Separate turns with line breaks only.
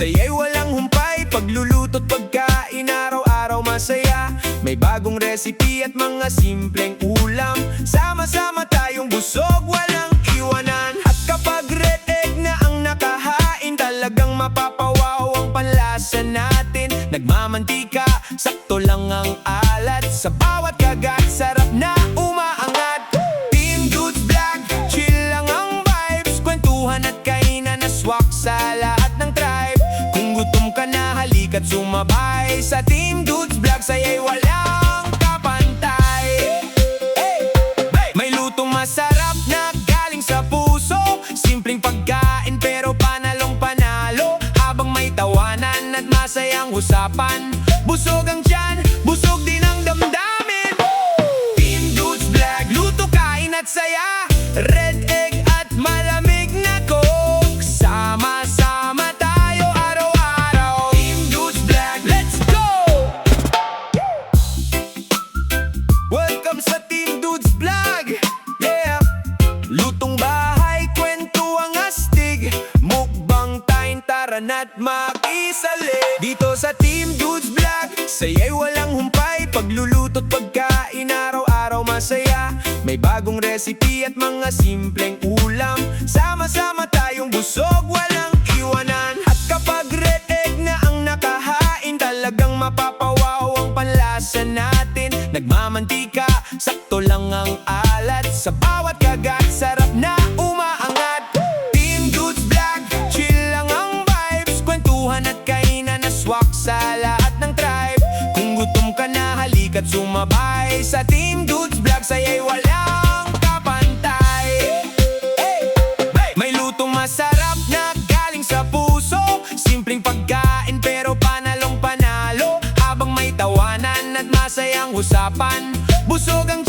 Saya'y walang humpay, pagluluto't pagkain araw-araw masaya. May bagong recipe at mga simpleng ulam, sama-sama tayong busog, walang iwanan. At kapag red egg na ang nakahain, talagang mapapawaw ang panlasa natin. Nagmamantika, sakto lang ang alat, sa bawat kagat, sarap na umaangat. Team Dudes Vlog, chill lang ang vibes, kwentuhan at kainan na swak sa lahat ng tribe. Kung gutom ka na, halika't sumabay sa Team Dudes Vlog, saya'y walang kapantay. May lutong masarap na galing sa puso, simpleng pagkain pero panalong panalo. Habang may tawanan at masayang usapan, busog ang tiyan, busog din ang damdamin. Team Dudes Vlog, luto, kain at saya, red egg at malamig na coke, sama-sama tayo araw-araw. Team Dudes Vlog, let's go! Welcome sa Team Dudes Vlog, yeah! Lutong bahay, kwentuang astig, mukbang tayo, tara na't makisali. Dito sa Team Dudes Vlog, saya'y walang humpay, pagluluto't pagkain araw-araw masaya. May bagong recipe at mga simpleng ulam, sama-sama tayong busog, walang iwanan. At kapag red egg na ang nakahain, talagang mapapawaw ang panlasa natin. Nagmamantika, sakto lang ang alat, sa bawat kagat, sarap na umaangat. Team Dudes Vlog, chill lang ang vibes, kwentuhan at kainan na swak sa lahat ng tribe. Kung gutom ka na, halika't sumabay sa Team Dudes Vlog, saya'y walang kapantay. May lutong masarap na galing sa puso, simpleng pagkain pero panalong panalo. Habang may tawanan at masayang usapan, busog ang